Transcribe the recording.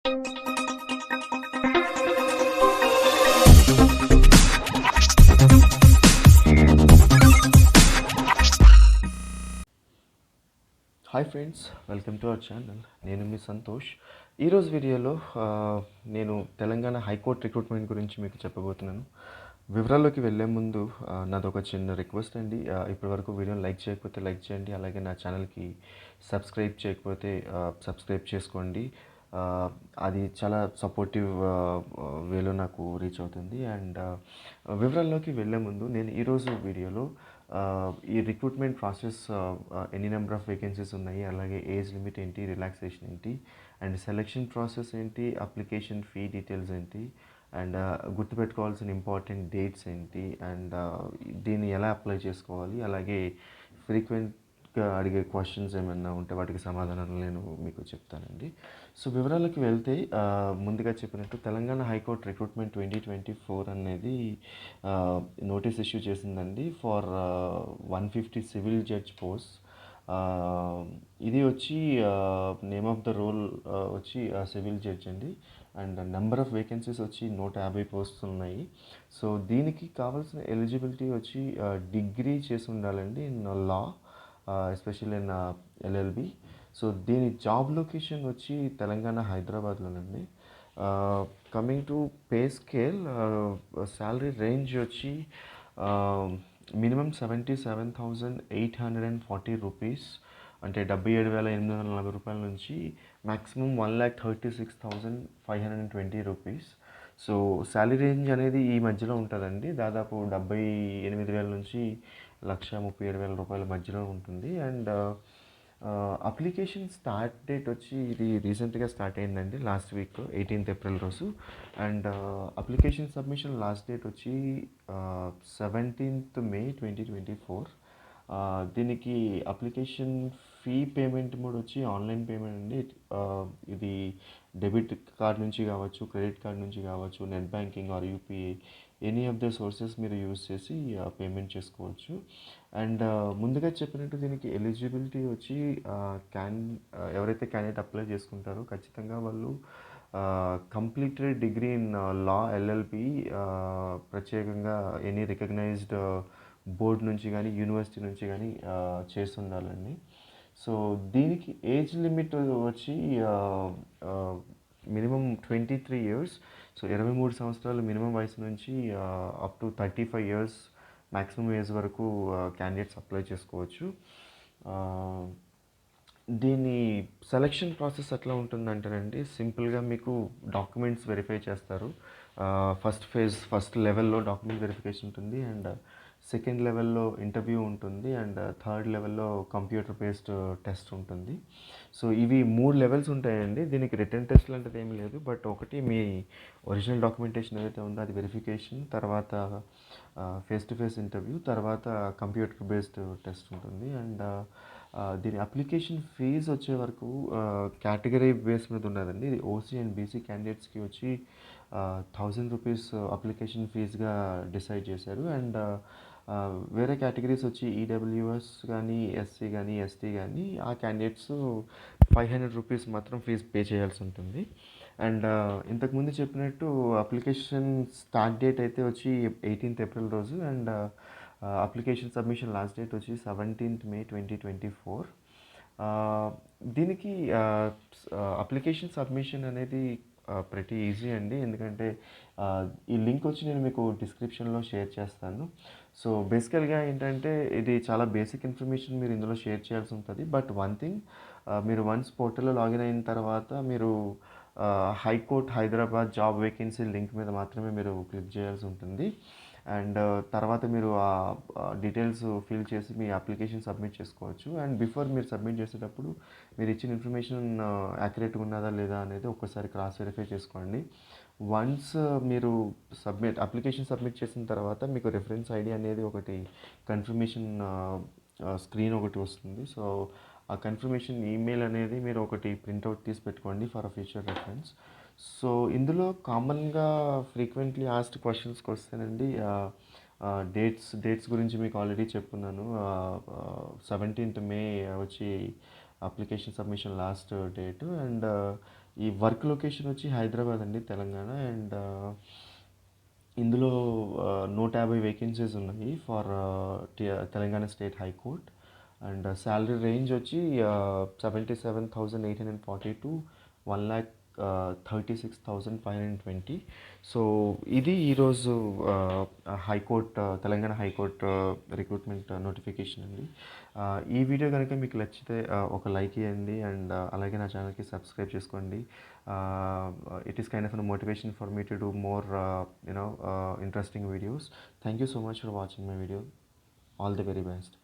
Hi friends, welcome to our channel. నేను మీ సంతోష్. ఈరోజు వీడియోలో నేను తెలంగాణ హైకోర్టు రిక్రూట్మెంట్ గురించి మీకు చెప్పబోతున్నాను. వివరాల్లోకి వెళ్ళే ముందు నాదొక చిన్న రిక్వెస్ట్ అండి. ఇప్పటివరకు వీడియోని లైక్ చేయకపోతే లైక్ చేయండి. అలాగే నా ఛానల్కి సబ్స్క్రైబ్ చేయకపోతే సబ్స్క్రైబ్ చేసుకోండి. అది చాలా సపోర్టివ్ వేలో నాకు రీచ్ అవుతుంది. అండ్ వివరాల్లోకి వెళ్ళే ముందు నేను ఈరోజు వీడియోలో ఈ రిక్రూట్మెంట్ ప్రాసెస్, ఎన్ని నెంబర్ ఆఫ్ వేకెన్సీస్ ఉన్నాయి, అలాగే ఏజ్ లిమిట్ ఏంటి, రిలాక్సేషన్ ఏంటి, అండ్ సెలెక్షన్ ప్రాసెస్ ఏంటి, అప్లికేషన్ ఫీ డీటెయిల్స్ ఏంటి, అండ్ గుర్తుపెట్టుకోవాల్సిన ఇంపార్టెంట్ డేట్స్ ఏంటి, అండ్ దీన్ని ఎలా అప్లై చేసుకోవాలి, అలాగే ఫ్రీక్వెంట్గా అడిగే క్వశ్చన్స్ ఏమైనా ఉంటే వాటికి సమాధానాలు నేను మీకు చెప్తానండి. సో వివరాలకు వెళ్తే, ముందుగా చెప్పినట్టు తెలంగాణ హైకోర్టు రిక్రూట్మెంట్ 2024 అనేది నోటీస్ ఇష్యూ చేసిందండి ఫర్ 150 సివిల్ జడ్జ్ పోస్ట్. ఇది వచ్చి నేమ్ ఆఫ్ ద రోల్ వచ్చి సివిల్ జడ్జ్ అండి. అండ్ నెంబర్ ఆఫ్ వేకెన్సీస్ వచ్చి 150 పోస్ట్స్ ఉన్నాయి. సో దీనికి కావాల్సిన ఎలిజిబిలిటీ వచ్చి డిగ్రీ చేసి ఉండాలండి in law, especially in LLB. So దీని జాబ్ లొకేషన్ వచ్చి తెలంగాణ హైదరాబాద్లోనండి. Coming to pay scale, salary range వచ్చి మినిమం 77,840 రూపీస్, అంటే 77,840 రూపాయల నుంచి maximum 1,36,520 rupees. So salary range అనేది ఈ మధ్యలో ఉంటుందండి. దాదాపు 78,000 నుంచి 1,37,000 రూపాయల మధ్యలో ఉంటుంది. అండ్ అప్లికేషన్ స్టార్ట్ డేట్ వచ్చి ఇది రీసెంట్గా స్టార్ట్ అయిందండి, లాస్ట్ వీక్ 18th ఏప్రిల్ రోజు. And application submission last date వచ్చి 17th May 2024. దీనికి అప్లికేషన్ ఫీ పేమెంట్ మోడ్ వచ్చి ఆన్లైన్ పేమెంట్ అండి. ఇది డెబిట్ కార్డ్ నుంచి కావచ్చు, క్రెడిట్ కార్డ్ నుంచి కావచ్చు, net banking are UPI, any of the sources మీరు యూజ్ చేసి పేమెంట్ చేసుకోవచ్చు. అండ్ ముందుగా చెప్పినట్టు దీనికి ఎలిజిబిలిటీ వచ్చి ఎవరైతే క్యాండిడేట్ అప్లై చేసుకుంటారో ఖచ్చితంగా వాళ్ళు completed degree in law, LLB, ప్రత్యేకంగా ఎనీ రికగ్నైజ్డ్ బోర్డ్ నుంచి కానీ యూనివర్సిటీ నుంచి కానీ చేసి ఉండాలండి. సో దీనికి ఏజ్ లిమిట్ వచ్చి మినిమం 23 years. సో 23 సంవత్సరాలు మినిమం వయసు నుంచి up to 35 years maximum age వరకు క్యాండిడేట్స్ అప్లై చేసుకోవచ్చు. దీని సెలెక్షన్ ప్రాసెస్ ఎట్లా ఉంటుందంటేనండి, సింపుల్గా మీకు డాక్యుమెంట్స్ వెరిఫై చేస్తారు. ఫస్ట్ లెవెల్లో డాక్యుమెంట్ వెరిఫికేషన్ ఉంటుంది, అండ్ సెకండ్ లెవెల్లో ఇంటర్వ్యూ ఉంటుంది, అండ్ థర్డ్ లెవెల్లో కంప్యూటర్ బేస్డ్ టెస్ట్ ఉంటుంది. సో ఇవి 3 లెవెల్స్ ఉంటాయండి. దీనికి రిటర్న్ టెస్ట్ లాంటిది ఏమీ లేదు, బట్ ఒకటి మీ ఒరిజినల్ డాక్యుమెంటేషన్ ఏదైతే ఉందో అది వెరిఫికేషన్, తర్వాత ఫేస్ టు ఫేస్ ఇంటర్వ్యూ, తర్వాత కంప్యూటర్ బేస్డ్ టెస్ట్ ఉంటుంది. అండ్ దీని అప్లికేషన్ ఫీజు వచ్చే వరకు కేటగిరీ బేస్ మీద ఉన్నదండి. ఇది ఓసీ అండ్ బీసీ క్యాండిడేట్స్కి వచ్చి 1,000 రూపీస్ అప్లికేషన్ ఫీజుగా డిసైడ్ చేశారు. అండ్ వేరే కేటగిరీస్ వచ్చి ఈడబ్ల్యూఎస్ కానీ, ఎస్సీ కానీ, ఎస్టీ కానీ, ఆ క్యాండిడేట్స్ 500 రూపీస్ మాత్రం ఫీజు పే చేయాల్సి ఉంటుంది. అండ్ ఇంతకుముందు చెప్పినట్టు అప్లికేషన్ స్టార్ట్ డేట్ అయితే వచ్చి 18th ఏప్రిల్ రోజు, and application submission last date వచ్చి 17th May 2024. దీనికి అప్లికేషన్ సబ్మిషన్ అనేది ప్రతి ఈజీ అండి, ఎందుకంటే ఈ లింక్ వచ్చి నేను మీకు డిస్క్రిప్షన్లో షేర్ చేస్తాను. సో బేసికల్గా ఏంటంటే ఇది చాలా బేసిక్ ఇన్ఫర్మేషన్ మీరు ఇందులో షేర్ చేయాల్సి ఉంటుంది. బట్ వన్ థింగ్, మీరు వన్స్ పోర్టల్లో లాగిన్ అయిన తర్వాత మీరు high court Hyderabad job vacancy link మీద మాత్రమే మీరు క్లిక్ చేయాల్సి ఉంటుంది. అండ్ తర్వాత మీరు ఆ డీటెయిల్స్ ఫిల్ చేసి మీ అప్లికేషన్ సబ్మిట్ చేసుకోవచ్చు. అండ్ బిఫోర్ మీరు సబ్మిట్ చేసేటప్పుడు మీరు ఇచ్చిన ఇన్ఫర్మేషన్ యాక్యురేట్గా ఉన్నదా లేదా అనేది ఒక్కసారి క్రాస్ వెరిఫై చేసుకోండి. వన్స్ మీరు అప్లికేషన్ సబ్మిట్ చేసిన తర్వాత మీకు రిఫరెన్స్ ఐడి అనేది ఒకటి కన్ఫర్మేషన్ స్క్రీన్ ఒకటి వస్తుంది. సో ఆ కన్ఫర్మేషన్ ఈమెయిల్ అనేది మీరు ఒకటి ప్రింట్అవుట్ తీసి పెట్టుకోండి ఫర్ ఫ్యూచర్ రెఫరెన్స్. సో ఇందులో కామన్గా ఫ్రీక్వెంట్లీ ఆస్క్డ్ క్వశ్చన్స్కి వస్తేనండి, డేట్స్ గురించి మీకు ఆల్రెడీ చెప్పున్నాను. 17th May వచ్చి application submission last date. And ఈ వర్క్ లొకేషన్ వచ్చి హైదరాబాద్ అండి, తెలంగాణ. అండ్ ఇందులో 150 వేకెన్సీస్ ఉన్నాయి for Telangana state high court. And salary range వచ్చి 77,840 టు 1,36,520. సో ఇది ఈరోజు high court, Telangana high court recruitment notification అండి. ఈ వీడియో కనుక మీకు నచ్చితే ఒక లైక్ ఇవ్వండి. అండ్ అలాగే నా ఛానల్కి సబ్స్క్రైబ్ చేసుకోండి. It is kind of motivation for me to do more interesting videos. Thank you so much for watching my video. All the very best.